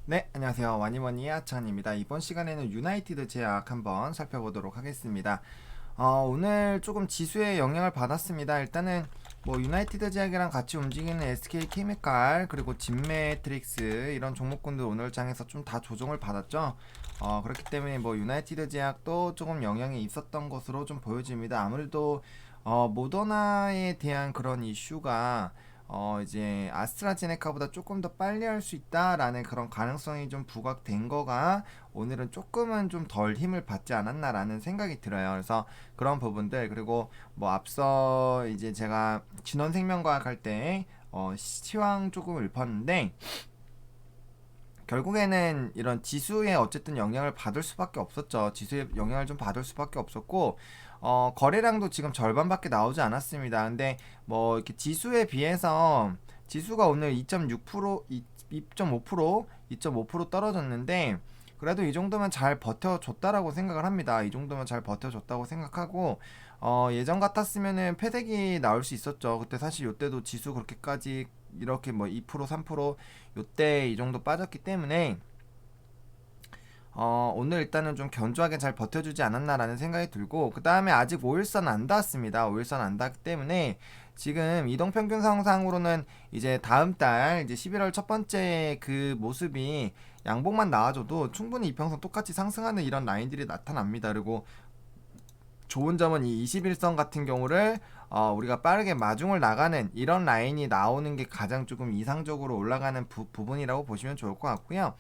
네, 안녕하세요. 와니머니의 하찬입니다. 이번 시간에는 유나이티드 제약 한번 살펴보도록 하겠습니다. 오늘 조금 지수에 영향을 받았습니다. 일단은 뭐 유나이티드 제약이랑 같이 움직이는 SK 케미칼 그리고 진매트릭스 이런 종목군들 오늘 장에서 좀 다 조정을 받았죠. 그렇기 때문에 뭐 유나이티드 제약도 조금 영향이 있었던 것으로 좀 보여집니다. 아무래도 모더나에 대한 그런 이슈가 이제 아스트라제네카보다 조금 더 빨리 할 수 있다라는 그런 가능성이 좀 부각된 거가 오늘은 조금은 좀 덜 힘을 받지 않았나라는 생각이 들어요. 그래서 그런 부분들 그리고 뭐 앞서 이제 제가 진원생명과학 할 때 시황 조금 읊었는데 결국에는 이런 지수에 어쨌든 영향을 받을 수밖에 없었죠. 지수에 영향을 좀 받을 수밖에 없었고 거래량도 지금 절반밖에 나오지 않았습니다. 근데 뭐 이렇게 지수에 비해서 지수가 오늘 2.6%, 2.5%, 2.5% 떨어졌는데 그래도 이 정도면 잘 버텨줬다라고 생각을 합니다. 이 정도면 잘 버텨줬다고 생각하고 예전 같았으면은 패대기 나올 수 있었죠. 그때 사실 요때도 지수 그렇게까지 이렇게 뭐 2%, 3% 요때 이 정도 빠졌기 때문에 오늘 일단은 좀 견조하게 잘 버텨주지 않았나라는 생각이 들고 그 다음에 아직 5일선 안 닿았습니다. 5일선 안 닿기 때문에 지금 이동평균 상황상으로는 이제 다음 달 이제 11월 첫 번째 그 모습이 양봉만 나와줘도 충분히 이평선 똑같이 상승하는 이런 라인들이 나타납니다. 그리고 좋은 점은 이 21선 같은 경우를 우리가 빠르게 마중을 나가는 이런 라인이 나오는 게 가장 조금 이상적으로 올라가는 부분이라고 보시면 좋을 것 같고요.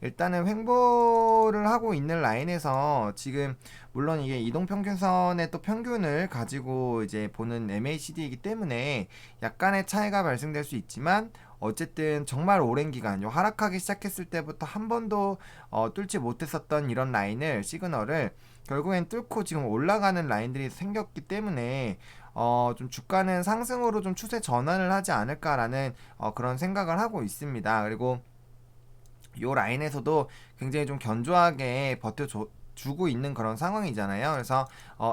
일단은 횡보를 하고 있는 라인에서 지금 물론 이게 이동평균선의 또 평균을 가지고 이제 보는 MACD이기 때문에 약간의 차이가 발생될 수 있지만 어쨌든 정말 오랜 기간 요 하락하기 시작했을 때부터 한 번도 뚫지 못했었던 이런 라인을 시그널을 결국엔 뚫고 지금 올라가는 라인들이 생겼기 때문에 좀 주가는 상승으로 좀 추세 전환을 하지 않을까라는 그런 생각을 하고 있습니다. 그리고 요 라인에서도 굉장히 좀 견조하게 버텨주고 있는 그런 상황이잖아요. 그래서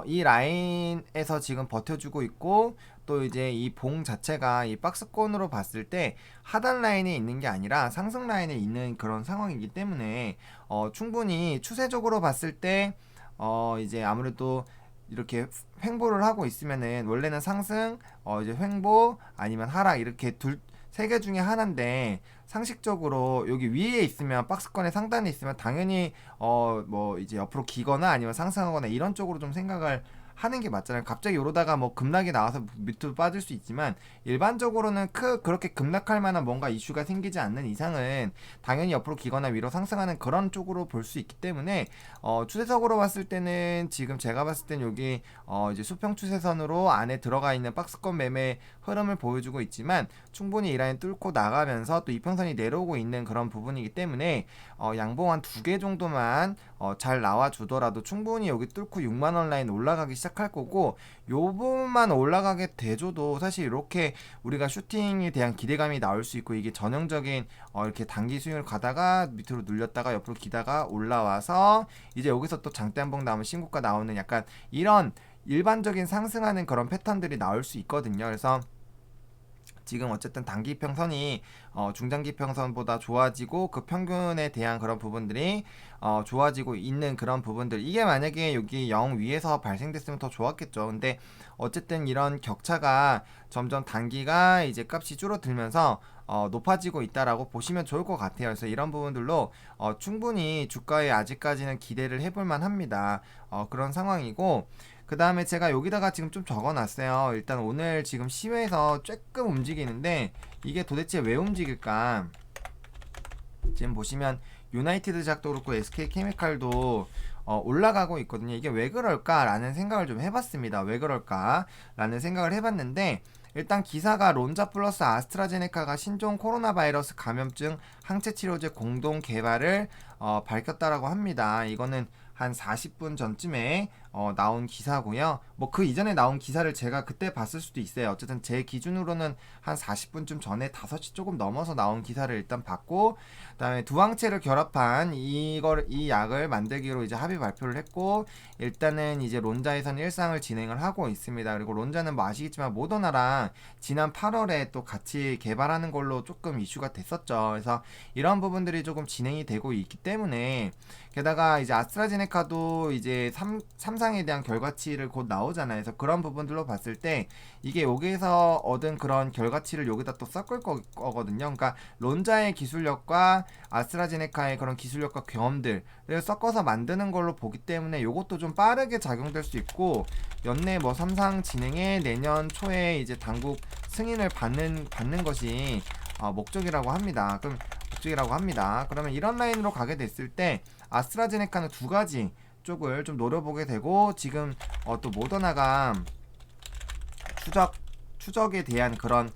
이 라인에서 지금 버텨주고 있고 또 이제 이 봉 자체가 이 박스권으로 봤을 때 하단 라인에 있는 게 아니라 상승 라인에 있는 그런 상황이기 때문에 충분히 추세적으로 봤을 때 이제 아무래도 이렇게 횡보를 하고 있으면은 원래는 상승, 이제 횡보 아니면 하락 이렇게 세 개 중에 하나인데 상식적으로 여기 위에 있으면 박스권의 상단에 있으면 당연히 뭐 이제 옆으로 기거나 아니면 상승하거나 이런 쪽으로 좀 생각을 하는 게 맞잖아요. 갑자기 오르다가 뭐 급락이 나와서 밑으로 빠질 수 있지만 일반적으로는 그렇게 급락할 만한 뭔가 이슈가 생기지 않는 이상은 당연히 옆으로 기거나 위로 상승하는 그런 쪽으로 볼 수 있기 때문에 추세적으로 봤을 때는 지금 제가 봤을 땐 여기 이제 수평 추세선으로 안에 들어가 있는 박스권 매매 흐름을 보여주고 있지만 충분히 이 라인 뚫고 나가면서 또 이평선이 내려오고 있는 그런 부분이기 때문에 양봉 한 두 개 정도만 잘 나와주더라도 충분히 여기 뚫고 6만원 라인 올라가기 시작할 거고 요 부분만 올라가게 돼줘도 사실 이렇게 우리가 슈팅에 대한 기대감이 나올 수 있고 이게 전형적인 이렇게 단기 스윙을 가다가 밑으로 눌렸다가 옆으로 기다가 올라와서 이제 여기서 또 장대 한봉 나오면 신고가 나오는 약간 이런 일반적인 상승하는 그런 패턴들이 나올 수 있거든요. 그래서 지금 어쨌든 단기 평선이 중장기 평선보다 좋아지고 그 평균에 대한 그런 부분들이 좋아지고 있는 그런 부분들 이게 만약에 여기 0 위에서 발생됐으면 더 좋았겠죠. 근데 어쨌든 이런 격차가 점점 단기가 이제 값이 줄어들면서 높아지고 있다라고 보시면 좋을 것 같아요. 그래서 이런 부분들로 충분히 주가에 아직까지는 기대를 해볼 만합니다. 그런 상황이고 그 다음에 제가 여기다가 지금 좀 적어놨어요. 일단 오늘 지금 시외에서 조금 움직이는데 이게 도대체 왜 움직일까? 지금 보시면 유나이티드 작도 그렇고 SK 케미칼도 올라가고 있거든요. 이게 왜 그럴까라는 생각을 좀 해봤습니다. 왜 그럴까라는 생각을 해봤는데 일단 기사가 론자 플러스 아스트라제네카가 신종 코로나 바이러스 감염증 항체 치료제 공동 개발을 밝혔다라고 합니다. 이거는 한 40분 전쯤에 나온 기사고요. 뭐 그 이전에 나온 기사를 제가 그때 봤을 수도 있어요. 어쨌든 제 기준으로는 한 40분쯤 전에 5시 조금 넘어서 나온 기사를 일단 봤고, 그다음에 두 항체를 결합한 이 약을 만들기로 이제 합의 발표를 했고, 일단은 이제 론자에서는 일상을 진행을 하고 있습니다. 그리고 론자는 뭐 아시겠지만 모더나랑 지난 8월에 또 같이 개발하는 걸로 조금 이슈가 됐었죠. 그래서 이런 부분들이 조금 진행이 되고 있기 때문에, 게다가 이제 아스트라제네카도 이제 3상에 대한 결과치를 곧 나오잖아요. 그래서 그런 부분들로 봤을 때 이게 여기에서 얻은 그런 결과치를 여기다 또 섞을 거거든요. 그러니까 론자의 기술력과 아스트라제네카의 그런 기술력과 경험들을 섞어서 만드는 걸로 보기 때문에 이것도 좀 빠르게 작용될 수 있고, 연내 뭐 3상 진행에 내년 초에 이제 당국 승인을 받는 것이 목적이라고 합니다. 그러면 이런 라인으로 가게 됐을 때 아스트라제네카는 두 가지 쪽을 좀 노려보게 되고, 지금 또 모더나가 추적에 대한 그런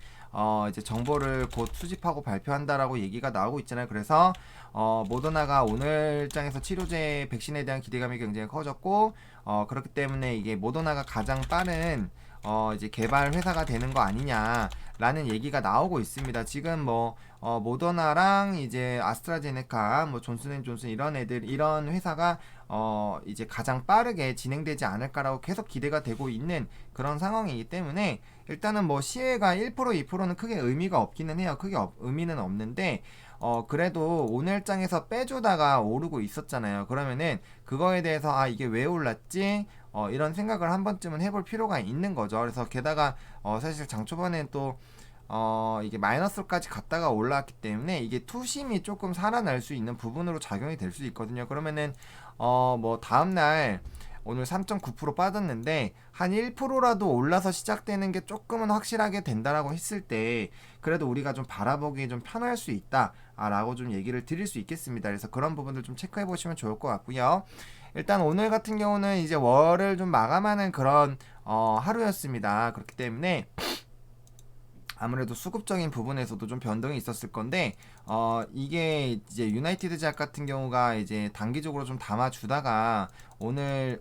이제 정보를 곧 수집하고 발표한다라고 얘기가 나오고 있잖아요. 그래서 모더나가 오늘 장에서 치료제 백신에 대한 기대감이 굉장히 커졌고, 그렇기 때문에 이게 모더나가 가장 빠른 이제 개발 회사가 되는 거 아니냐라는 얘기가 나오고 있습니다. 지금 뭐 모더나랑 이제 아스트라제네카, 뭐 존슨앤존슨 이런 회사가 이제 가장 빠르게 진행되지 않을까라고 계속 기대가 되고 있는 그런 상황이기 때문에, 일단은 뭐 시혜가 1% 2%는 크게 의미가 없기는 해요. 크게 의미는 없는데, 그래도 오늘 장에서 빼주다가 오르고 있었잖아요. 그러면은 그거에 대해서 이게 왜 올랐지? 이런 생각을 한 번쯤은 해볼 필요가 있는 거죠. 그래서 게다가 사실 장 초반엔 또 이게 마이너스까지 갔다가 올라왔기 때문에 이게 투심이 조금 살아날 수 있는 부분으로 작용이 될 수 있거든요. 그러면은 뭐 다음날 오늘 3.9% 빠졌는데 한 1%라도 올라서 시작되는 게 조금은 확실하게 된다라고 했을 때, 그래도 우리가 좀 바라보기 좀 편할 수 있다 라고 좀 얘기를 드릴 수 있겠습니다. 그래서 그런 부분들 좀 체크해 보시면 좋을 것 같고요. 일단 오늘 같은 경우는 이제 월을 좀 마감하는 그런 하루였습니다. 그렇기 때문에 아무래도 수급적인 부분에서도 좀 변동이 있었을 건데, 이게 이제 유나이티드 제약 같은 경우가 이제 단기적으로 좀 담아주다가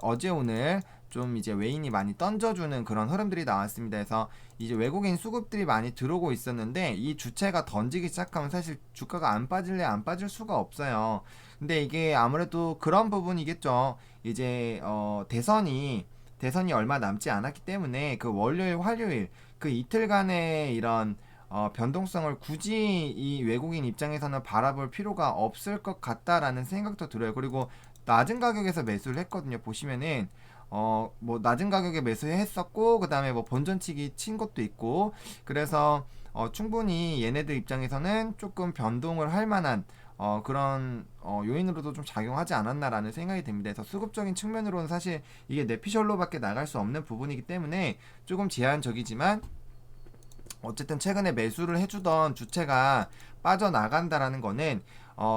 어제 오늘 좀 이제 외인이 많이 던져주는 그런 흐름들이 나왔습니다. 그래서 이제 외국인 수급들이 많이 들어오고 있었는데, 이 주체가 던지기 시작하면 사실 주가가 안 빠질 수가 없어요. 근데 이게 아무래도 그런 부분이겠죠. 이제 대선이 얼마 남지 않았기 때문에 그 월요일 화요일 그 이틀간의 이런 변동성을 굳이 이 외국인 입장에서는 바라볼 필요가 없을 것 같다라는 생각도 들어요. 그리고 낮은 가격에서 매수를 했거든요. 보시면은 뭐 낮은 가격에 매수했었고, 그 다음에 뭐 본전치기 친 것도 있고, 그래서 충분히 얘네들 입장에서는 조금 변동을 할 만한 그런 요인으로도 좀 작용하지 않았나라는 생각이 듭니다. 그래서 수급적인 측면으로는 사실 이게 내피셜로밖에 나갈 수 없는 부분이기 때문에 조금 제한적이지만, 어쨌든 최근에 매수를 해주던 주체가 빠져나간다라는 거는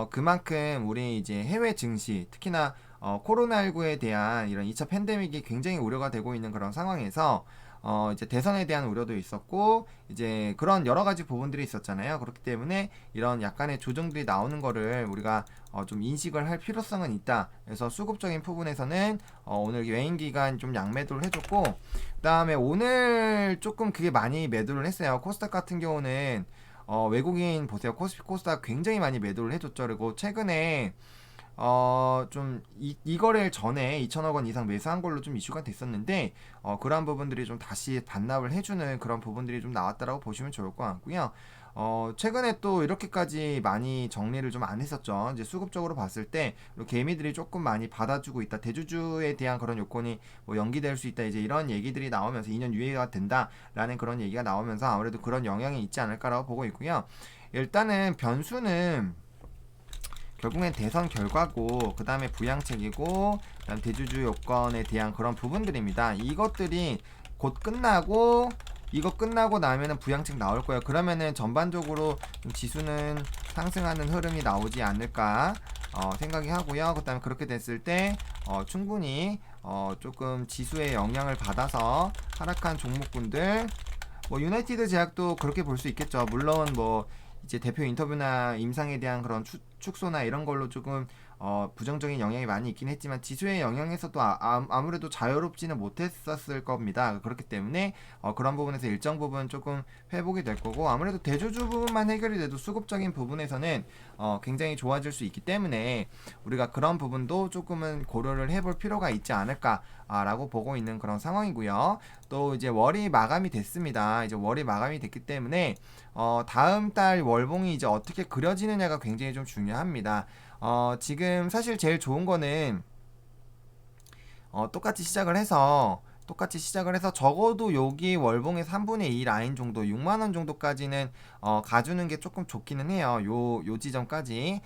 그만큼 우리 이제 해외 증시, 특히나 코로나19에 대한 이런 2차 팬데믹이 굉장히 우려가 되고 있는 그런 상황에서 이제 대선에 대한 우려도 있었고, 이제 그런 여러 가지 부분들이 있었잖아요. 그렇기 때문에 이런 약간의 조정들이 나오는 거를 우리가 좀 인식을 할 필요성은 있다. 그래서 수급적인 부분에서는 오늘 외인 기간 좀 양매도를 해줬고, 그 다음에 오늘 조금 그게 많이 매도를 했어요. 코스닥 같은 경우는 외국인 보세요. 코스피 코스닥 굉장히 많이 매도를 해줬죠. 그리고 최근에 좀 이 거래일 전에 2천억 원 이상 매수한 걸로 좀 이슈가 됐었는데, 그러한 부분들이 좀 다시 반납을 해주는 그런 부분들이 좀 나왔다라고 보시면 좋을 것 같고요. 최근에 또 이렇게까지 많이 정리를 좀 안 했었죠. 이제 수급적으로 봤을 때 개미들이 조금 많이 받아주고 있다. 대주주에 대한 그런 요건이 뭐 연기될 수 있다. 이제 이런 얘기들이 나오면서 2년 유예가 된다라는 그런 얘기가 나오면서 아무래도 그런 영향이 있지 않을까라고 보고 있고요. 일단은 변수는 결국엔 대선 결과고, 그 다음에 부양책이고, 그 다음 대주주 요건에 대한 그런 부분들입니다. 이것들이 곧 끝나고, 이거 끝나고 나면은 부양책 나올 거예요. 그러면은 전반적으로 좀 지수는 상승하는 흐름이 나오지 않을까 생각이 하고요. 그 다음에 그렇게 됐을 때 충분히 조금 지수의 영향을 받아서 하락한 종목군들, 뭐 유나이티드 제약도 그렇게 볼 수 있겠죠. 물론 뭐 이제 대표 인터뷰나 임상에 대한 그런 축소나 이런 걸로 조금 부정적인 영향이 많이 있긴 했지만 지수의 영향에서도 아무래도 자유롭지는 못했었을 겁니다. 그렇기 때문에 그런 부분에서 일정 부분 조금 회복이 될 거고, 아무래도 대주주 부분만 해결이 돼도 수급적인 부분에서는 굉장히 좋아질 수 있기 때문에 우리가 그런 부분도 조금은 고려를 해볼 필요가 있지 않을까라고 보고 있는 그런 상황이고요. 또 이제 월이 마감이 됐습니다. 이제 월이 마감이 됐기 때문에 다음 달 월봉이 이제 어떻게 그려지느냐가 굉장히 좀 중요합니다. 지금 사실 제일 좋은 거는 똑같이 시작을 해서 적어도 여기 월봉의 3분의 2 라인 정도 6만원 정도까지는 가주는 게 조금 좋기는 해요. 요 지점까지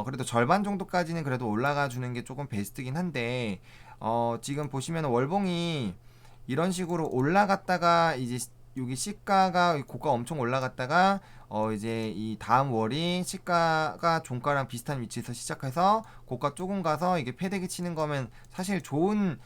그래도 절반 정도까지는 그래도 올라가 주는 게 조금 베스트긴 한데, 지금 보시면 월봉이 이런 식으로 올라갔다가 이제 여기 시가가 고가 엄청 올라갔다가 이제 이 다음 월이 시가가 종가랑 비슷한 위치에서 시작해서 고가 조금 가서 이게 패대기 치는 거면 사실 좋은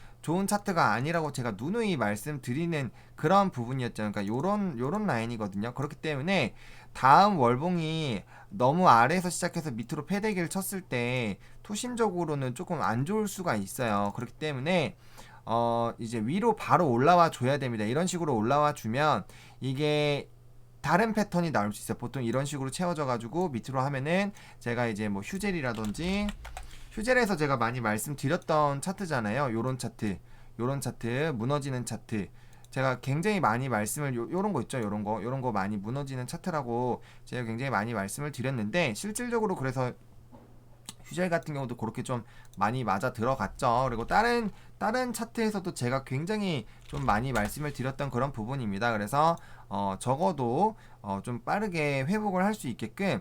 차트가 아니라고 제가 누누이 말씀드리는 그런 부분이었죠. 그러니까 요런 라인이거든요. 그렇기 때문에 다음 월봉이 너무 아래에서 시작해서 밑으로 패대기를 쳤을 때 투심적으로는 조금 안 좋을 수가 있어요. 그렇기 때문에 이제 위로 바로 올라와 줘야 됩니다. 이런 식으로 올라와 주면 이게 다른 패턴이 나올 수 있어요. 보통 이런 식으로 채워져 가지고 밑으로 하면은 제가 이제 뭐 휴젤이라든지, 휴젤에서 제가 많이 말씀드렸던 차트잖아요. 요런 차트, 무너지는 차트. 제가 굉장히 많이 말씀을 요런 거 있죠. 요런 거 많이 무너지는 차트라고 제가 굉장히 많이 말씀을 드렸는데, 실질적으로 그래서 휴젤 같은 경우도 그렇게 좀 많이 맞아 들어갔죠. 그리고 다른 차트에서도 제가 굉장히 좀 많이 말씀을 드렸던 그런 부분입니다. 그래서 적어도 좀 빠르게 회복을 할 수 있게끔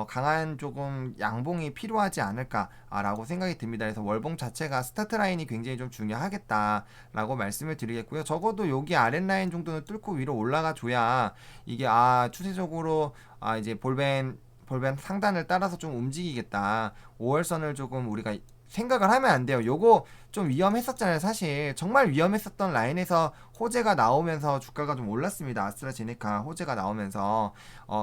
강한 조금 양봉이 필요하지 않을까라고 생각이 듭니다. 그래서 월봉 자체가 스타트 라인이 굉장히 좀 중요하겠다라고 말씀을 드리겠고요. 적어도 여기 아랫라인 정도는 뚫고 위로 올라가 줘야 이게 추세적으로 이제 볼벤 상단을 따라서 좀 움직이겠다. 5월선을 조금 우리가 생각을 하면 안 돼요. 요거 좀 위험했었잖아요. 사실 정말 위험했었던 라인에서 호재가 나오면서 주가가 좀 올랐습니다. 아스트라제네카 호재가 나오면서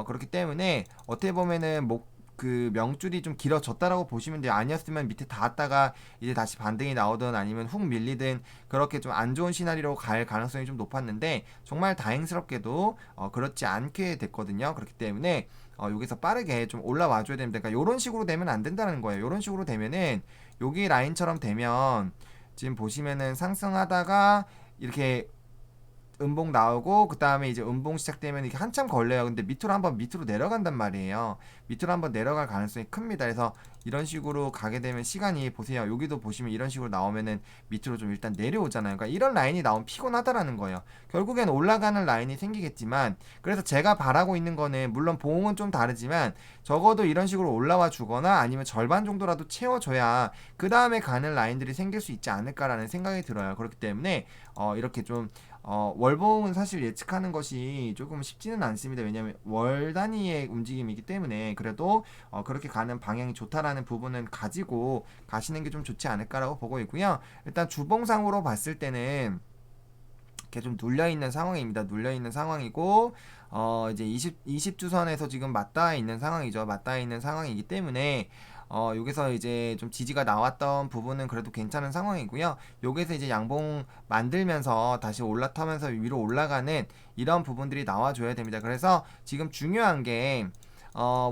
그렇기 때문에 어떻게 보면은 그 명줄이 좀 길어졌다라고 보시면 돼요. 아니었으면 밑에 닿았다가 이제 다시 반등이 나오든 아니면 훅 밀리든 그렇게 좀 안 좋은 시나리오로 갈 가능성이 좀 높았는데, 정말 다행스럽게도 그렇지 않게 됐거든요. 그렇기 때문에 여기서 빠르게 좀 올라와 줘야 됩니다. 그러니까 요런 식으로 되면 안 된다는 거예요. 요런 식으로 되면은 여기 라인처럼 되면 지금 보시면은 상승하다가 이렇게 음봉 나오고 그 다음에 이제 음봉 시작되면 이게 한참 걸려요. 근데 밑으로 내려간단 말이에요. 밑으로 한번 내려갈 가능성이 큽니다. 그래서 이런 식으로 가게 되면 시간이, 보세요. 여기도 보시면 이런 식으로 나오면은 밑으로 좀 일단 내려오잖아요. 그러니까 이런 라인이 나오면 피곤하다라는 거예요. 결국엔 올라가는 라인이 생기겠지만, 그래서 제가 바라고 있는 거는 물론 보험은 좀 다르지만 적어도 이런 식으로 올라와 주거나 아니면 절반 정도라도 채워줘야 그 다음에 가는 라인들이 생길 수 있지 않을까라는 생각이 들어요. 그렇기 때문에 이렇게 좀 월봉은 사실 예측하는 것이 조금 쉽지는 않습니다. 왜냐하면 월 단위의 움직임이기 때문에. 그래도 그렇게 가는 방향이 좋다라는 부분은 가지고 가시는 게 좀 좋지 않을까라고 보고 있고요. 일단 주봉상으로 봤을 때는 이렇게 좀 눌려있는 상황입니다. 눌려있는 상황이고, 이제 20주선에서 지금 맞닿아 있는 상황이죠. 맞닿아 있는 상황이기 때문에 여기서 이제 좀 지지가 나왔던 부분은 그래도 괜찮은 상황이고요. 여기서 이제 양봉 만들면서 다시 올라타면서 위로 올라가는 이런 부분들이 나와줘야 됩니다. 그래서 지금 중요한 게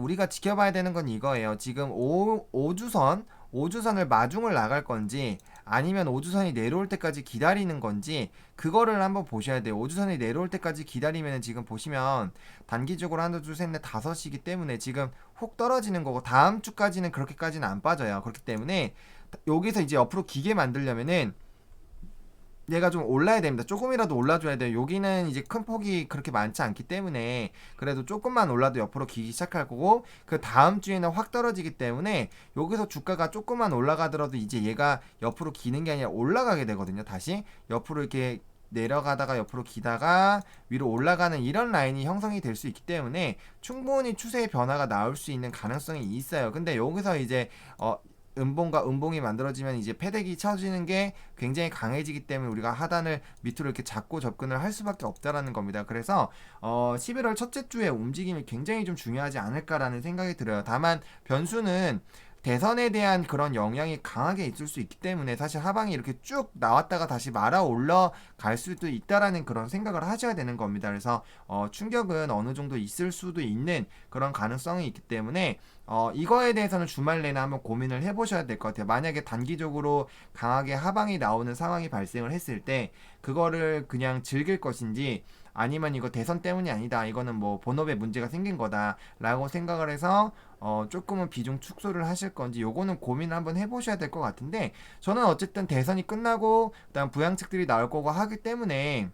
우리가 지켜봐야 되는 건 이거예요. 지금 5주선을 마중을 나갈 건지 아니면 5주선이 내려올 때까지 기다리는 건지, 그거를 한번 보셔야 돼요. 5주선이 내려올 때까지 기다리면 지금 보시면 단기적으로 하나 둘 셋 넷 다섯이기 때문에 지금 훅 떨어지는 거고, 다음 주까지는 그렇게까지는 안 빠져요. 그렇기 때문에 여기서 이제 옆으로 기게 만들려면은 얘가 좀 올라야 됩니다. 조금이라도 올라줘야 돼요. 여기는 이제 큰 폭이 그렇게 많지 않기 때문에 그래도 조금만 올라도 옆으로 기기 시작할 거고, 그 다음 주에는 확 떨어지기 때문에 여기서 주가가 조금만 올라가더라도 이제 얘가 옆으로 기는 게 아니라 올라가게 되거든요. 다시 옆으로 이렇게 내려가다가 옆으로 기다가 위로 올라가는 이런 라인이 형성이 될 수 있기 때문에 충분히 추세의 변화가 나올 수 있는 가능성이 있어요. 근데 여기서 이제 음봉과 음봉이 만들어지면 이제 패대기 쳐지는 게 굉장히 강해지기 때문에 우리가 하단을 밑으로 이렇게 잡고 접근을 할 수밖에 없다라는 겁니다. 그래서 11월 첫째 주에 움직임이 굉장히 좀 중요하지 않을까라는 생각이 들어요. 다만 변수는 대선에 대한 그런 영향이 강하게 있을 수 있기 때문에 사실 하방이 이렇게 쭉 나왔다가 다시 말아 올라갈 수도 있다라는 그런 생각을 하셔야 되는 겁니다. 그래서 충격은 어느 정도 있을 수도 있는 그런 가능성이 있기 때문에 이거에 대해서는 주말 내내 한번 고민을 해보셔야 될 것 같아요. 만약에 단기적으로 강하게 하방이 나오는 상황이 발생을 했을 때 그거를 그냥 즐길 것인지 아니면 이거 대선 때문이 아니다. 이거는 뭐 본업에 문제가 생긴 거다라고 생각을 해서 조금은 비중 축소를 하실 건지 요거는 고민을 한번 해보셔야 될 것 같은데 저는 어쨌든 대선이 끝나고 그다음 부양책들이 나올 거고 하기 때문에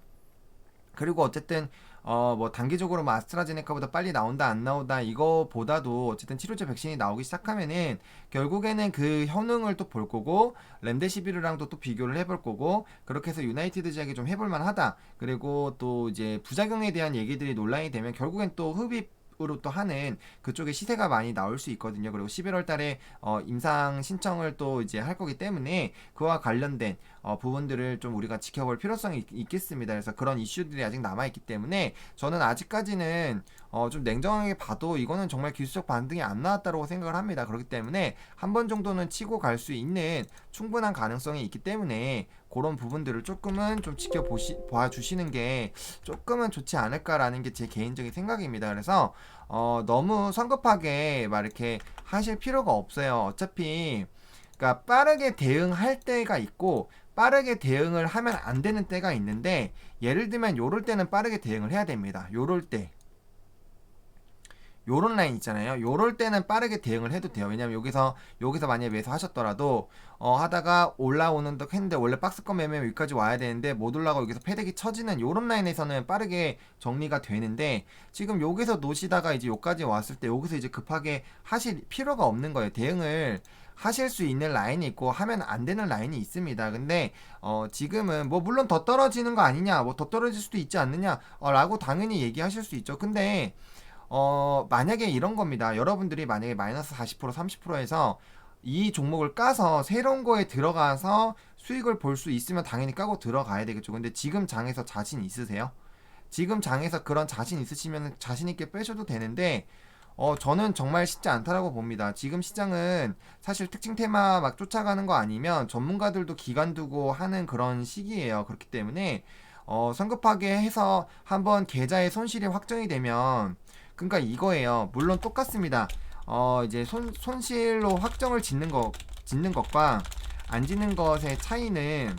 그리고 어쨌든 뭐 단기적으로 뭐 아스트라제네카보다 빨리 나온다 안 나온다 이거보다도 어쨌든 치료제 백신이 나오기 시작하면은 결국에는 그 효능을 또 볼 거고 렘데시비르랑도 또 비교를 해볼 거고 그렇게 해서 유나이티드 제약이 좀 해볼 만하다. 그리고 또 이제 부작용에 대한 얘기들이 논란이 되면 결국엔 또 흡입 으로 또 하는 그쪽에 시세가 많이 나올 수 있거든요. 그리고 11월 달에 임상 신청을 또 이제 할 거기 때문에 그와 관련된 부분들을 좀 우리가 지켜볼 필요성이 있겠습니다. 그래서 그런 이슈들이 아직 남아있기 때문에 저는 아직까지는 좀 냉정하게 봐도 이거는 정말 기술적 반등이 안 나왔다고 생각을 합니다. 그렇기 때문에 한 번 정도는 치고 갈 수 있는 충분한 가능성이 있기 때문에 그런 부분들을 조금은 좀 지켜봐 주시는 게 조금은 좋지 않을까라는 게 제 개인적인 생각입니다. 그래서 너무 성급하게 막 이렇게 하실 필요가 없어요. 어차피 그러니까 빠르게 대응할 때가 있고 빠르게 대응을 하면 안 되는 때가 있는데 예를 들면 요럴 때는 빠르게 대응을 해야 됩니다. 요럴 때 요런 라인 있잖아요. 요럴 때는 빠르게 대응을 해도 돼요. 왜냐면 여기서 만약에 매수하셨더라도 하다가 올라오는 듯 했는데 원래 박스권 매매면 여기까지 와야 되는데 못 올라가고 여기서 패대기 쳐지는 요런 라인에서는 빠르게 정리가 되는데 지금 여기서 놓으시다가 이제 여기까지 왔을 때 여기서 이제 급하게 하실 필요가 없는 거예요. 대응을 하실 수 있는 라인이 있고 하면 안 되는 라인이 있습니다. 근데 지금은 뭐 물론 더 떨어지는 거 아니냐, 뭐 더 떨어질 수도 있지 않느냐, 라고 당연히 얘기하실 수 있죠. 근데 만약에 이런 겁니다. 여러분들이 만약에 마이너스 40% 30%에서 이 종목을 까서 새로운 거에 들어가서 수익을 볼 수 있으면 당연히 까고 들어가야 되겠죠. 근데 지금 장에서 자신 있으세요? 지금 장에서 그런 자신 있으시면 자신 있게 빼셔도 되는데 저는 정말 쉽지 않다라고 봅니다. 지금 시장은 사실 특징 테마 막 쫓아가는 거 아니면 전문가들도 기간 두고 하는 그런 시기예요. 그렇기 때문에 성급하게 해서 한번 계좌의 손실이 확정이 되면 그러니까 이거예요. 물론 똑같습니다. 이제 손실로 확정을 짓는 것과 안 짓는 것의 차이는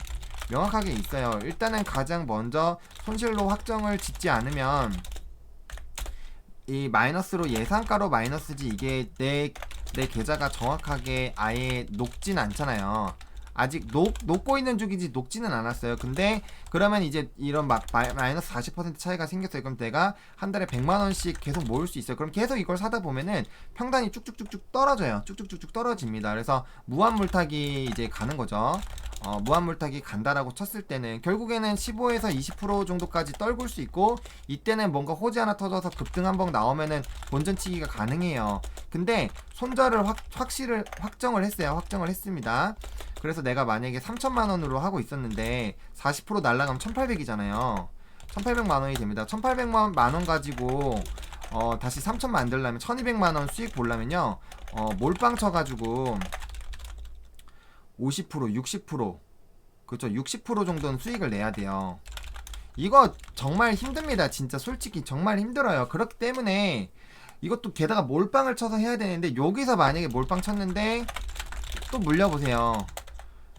명확하게 있어요. 일단은 가장 먼저 손실로 확정을 짓지 않으면 이 마이너스로 예상가로 마이너스지 이게 내 계좌가 정확하게 아예 녹진 않잖아요. 아직 녹고 있는 중이지 녹지는 않았어요. 근데 그러면 이제 이런 마이너스 40% 차이가 생겼어요. 그럼 내가 한 달에 100만원씩 계속 모을 수 있어요. 그럼 계속 이걸 사다 보면은 평단이 쭉쭉쭉쭉 떨어져요. 쭉쭉쭉쭉 떨어집니다. 그래서 무한물타기 이제 가는 거죠. 무한물타기 간다라고 쳤을 때는 결국에는 15에서 20% 정도까지 떨굴 수 있고 이때는 뭔가 호재 하나 터져서 급등 한번 나오면은 본전치기가 가능해요. 근데 손절을 확정을 했어요. 확정을 했습니다. 그래서 내가 만약에 3천만원으로 하고 있었는데 40% 날라가면 1800이잖아요. 1800만원이 됩니다. 1800만원 가지고 다시 3000 만들려면 1200만원 수익 보려면요 몰빵 쳐가지고 50% 60% 그렇죠 60% 정도는 수익을 내야 돼요. 이거 정말 힘듭니다. 진짜 솔직히 정말 힘들어요. 그렇기 때문에 이것도 게다가 몰빵을 쳐서 해야 되는데 여기서 만약에 몰빵 쳤는데 또 물려보세요.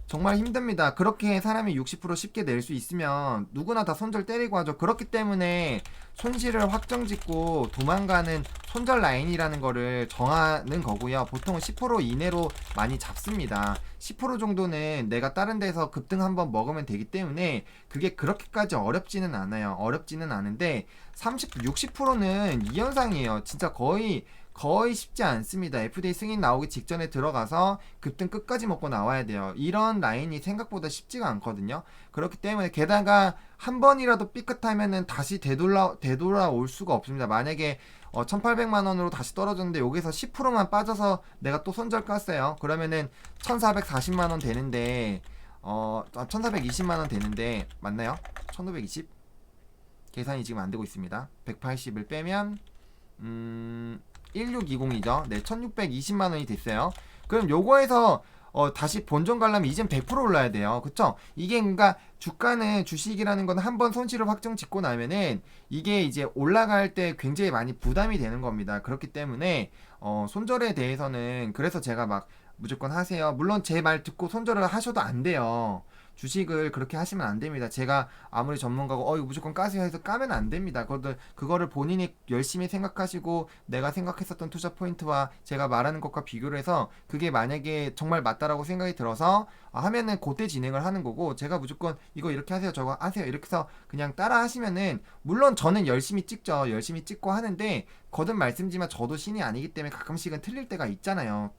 정말 힘듭니다. 그렇게 사람이 60% 쉽게 낼 수 있으면 누구나 다 손절 때리고 하죠. 그렇기 때문에 손실을 확정짓고 도망가는 손절 라인이라는 거를 정하는 거고요. 보통은 10% 이내로 많이 잡습니다. 10% 정도는 내가 다른 데서 급등 한번 먹으면 되기 때문에 그게 그렇게까지 어렵지는 않아요. 어렵지는 않은데 60%는 이 현상이에요. 진짜 거의 쉽지 않습니다. FDA 승인 나오기 직전에 들어가서 급등 끝까지 먹고 나와야 돼요. 이런 라인이 생각보다 쉽지가 않거든요. 그렇기 때문에 게다가 한 번이라도 삐끗하면은 다시 되돌아올 수가 없습니다. 만약에 1800만원으로 다시 떨어졌는데 여기서 10%만 빠져서 내가 또 손절 깠어요. 그러면은 1440만원 되는데 1420만원 되는데 맞나요? 1520? 계산이 지금 안 되고 있습니다. 180을 빼면 1620이죠. 네, 1620만원이 됐어요. 그럼 요거에서 다시 본전 가려면 이젠 100% 올라야 돼요. 그쵸? 이게 그러니까 주가는 주식이라는 건 한 번 손실을 확정 짓고 나면은 이게 이제 올라갈 때 굉장히 많이 부담이 되는 겁니다. 그렇기 때문에 손절에 대해서는 그래서 제가 막 무조건 하세요. 물론 제 말 듣고 손절을 하셔도 안 돼요. 주식을 그렇게 하시면 안 됩니다. 제가 아무리 전문가고 이거 무조건 까세요 해서 까면 안 됩니다. 그거를 본인이 열심히 생각하시고 내가 생각했었던 투자 포인트와 제가 말하는 것과 비교를 해서 그게 만약에 정말 맞다라고 생각이 들어서 하면은 그때 진행을 하는 거고, 제가 무조건 이거 이렇게 하세요 저거 하세요 이렇게 해서 그냥 따라 하시면은, 물론 저는 열심히 찍죠. 열심히 찍고 하는데 거듭 말씀드리지만 저도 신이 아니기 때문에 가끔씩은 틀릴 때가 있잖아요.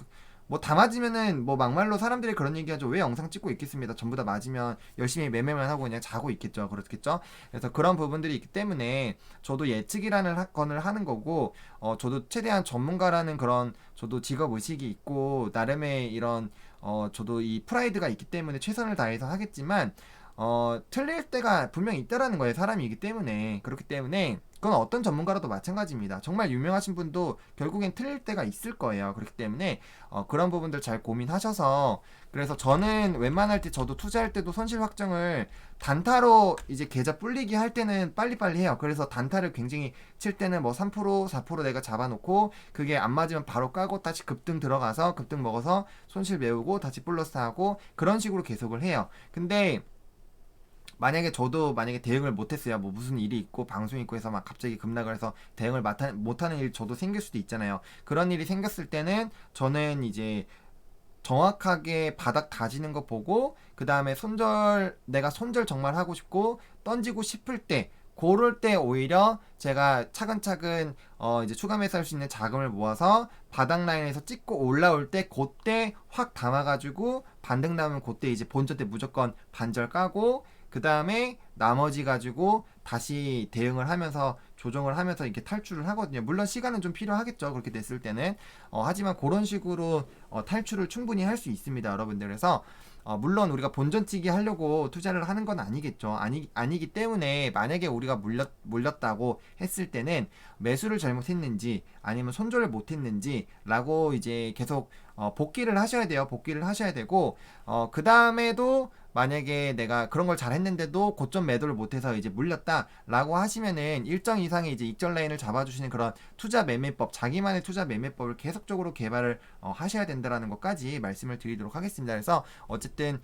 뭐 다 맞으면은 뭐 막말로 사람들이 그런 얘기하죠. 왜 영상 찍고 있겠습니다. 전부 다 맞으면 열심히 매매만 하고 그냥 자고 있겠죠. 그렇겠죠. 그래서 그런 부분들이 있기 때문에 저도 예측이라는 건을 하는 거고, 저도 최대한 전문가라는 그런 저도 직업 의식이 있고 나름의 이런 저도 이 프라이드가 있기 때문에 최선을 다해서 하겠지만 틀릴 때가 분명히 있다라는 거예요. 사람이기 때문에. 그렇기 때문에 그건 어떤 전문가라도 마찬가지입니다. 정말 유명하신 분도 결국엔 틀릴 때가 있을 거예요. 그렇기 때문에 그런 부분들 잘 고민하셔서, 그래서 저는 웬만할 때 저도 투자할 때도 손실 확정을 단타로 이제 계좌 불리기 할 때는 빨리빨리 해요. 그래서 단타를 굉장히 칠 때는 뭐 3%, 4% 내가 잡아놓고 그게 안 맞으면 바로 까고 다시 급등 들어가서 급등 먹어서 손실 메우고 다시 플러스 하고 그런 식으로 계속을 해요. 근데 만약에 저도 만약에 대응을 못했어요. 뭐 무슨 일이 있고 방송이 있고 해서 막 갑자기 급락을 해서 대응을 못하는 일이 저도 생길 수도 있잖아요. 그런 일이 생겼을 때는 저는 이제 정확하게 바닥 다지는 거 보고, 그 다음에 내가 손절 정말 하고 싶고 던지고 싶을 때, 그럴 때 오히려 제가 차근차근 이제 추가 매수할 수 있는 자금을 모아서 바닥 라인에서 찍고 올라올 때 그때 확 담아가지고 반등 나오면 그때 이제 본전 때 무조건 반절 까고, 그 다음에 나머지 가지고 다시 대응을 하면서 조정을 하면서 이렇게 탈출을 하거든요. 물론 시간은 좀 필요하겠죠. 그렇게 됐을 때는. 하지만 그런 식으로 탈출을 충분히 할 수 있습니다, 여러분들. 그래서 물론 우리가 본전치기 하려고 투자를 하는 건 아니겠죠. 아니기 때문에 만약에 우리가 몰렸다고 했을 때는 매수를 잘못했는지 아니면 손절을 못했는지 라고 이제 계속 복귀를 하셔야 돼요. 복귀를 하셔야 되고, 그 다음에도 만약에 내가 그런 걸 잘했는데도 고점 매도를 못해서 이제 물렸다라고 하시면은 일정 이상의 이제 익절 라인을 잡아주시는 그런 투자 매매법, 자기만의 투자 매매법을 계속적으로 개발을 하셔야 된다라는 것까지 말씀을 드리도록 하겠습니다. 그래서 어쨌든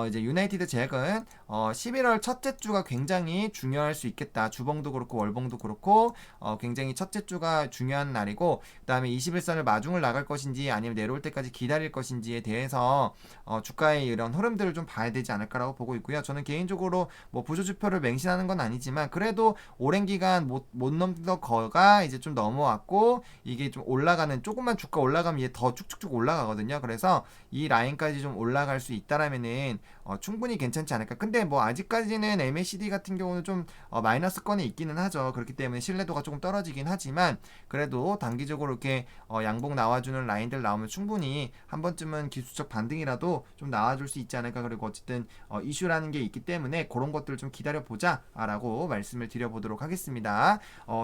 이제 유나이티드 잭은 11월 첫째 주가 굉장히 중요할 수 있겠다. 주봉도 그렇고 월봉도 그렇고 굉장히 첫째 주가 중요한 날이고, 그다음에 21선을 마중을 나갈 것인지 아니면 내려올 때까지 기다릴 것인지에 대해서 주가의 이런 흐름들을 좀 봐야 되지 않을까라고 보고 있고요. 저는 개인적으로 뭐 부조주표를 맹신하는 건 아니지만 그래도 오랜 기간 못 넘던 거가 이제 좀 넘어왔고, 이게 좀 올라가는, 조금만 주가 올라가면 얘 더 쭉쭉쭉 올라가거든요. 그래서 이 라인까지 좀 올라갈 수 있다라면은 충분히 괜찮지 않을까. 근데 뭐 아직까지는 MACD 같은 경우는 좀 마이너스권에 있기는 하죠. 그렇기 때문에 신뢰도가 조금 떨어지긴 하지만 그래도 단기적으로 이렇게 양봉 나와주는 라인들 나오면 충분히 한 번쯤은 기술적 반등이라도 좀 나와줄 수 있지 않을까. 그리고 어쨌든 이슈라는 게 있기 때문에 그런 것들 좀 기다려보자 라고 말씀을 드려보도록 하겠습니다.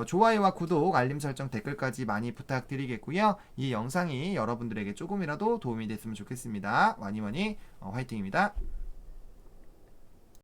좋아요와 구독, 알림 설정, 댓글까지 많이 부탁드리겠고요. 이 영상이 여러분들에게 조금이라도 도움이 됐으면 좋겠습니다. 많이 화이팅입니다.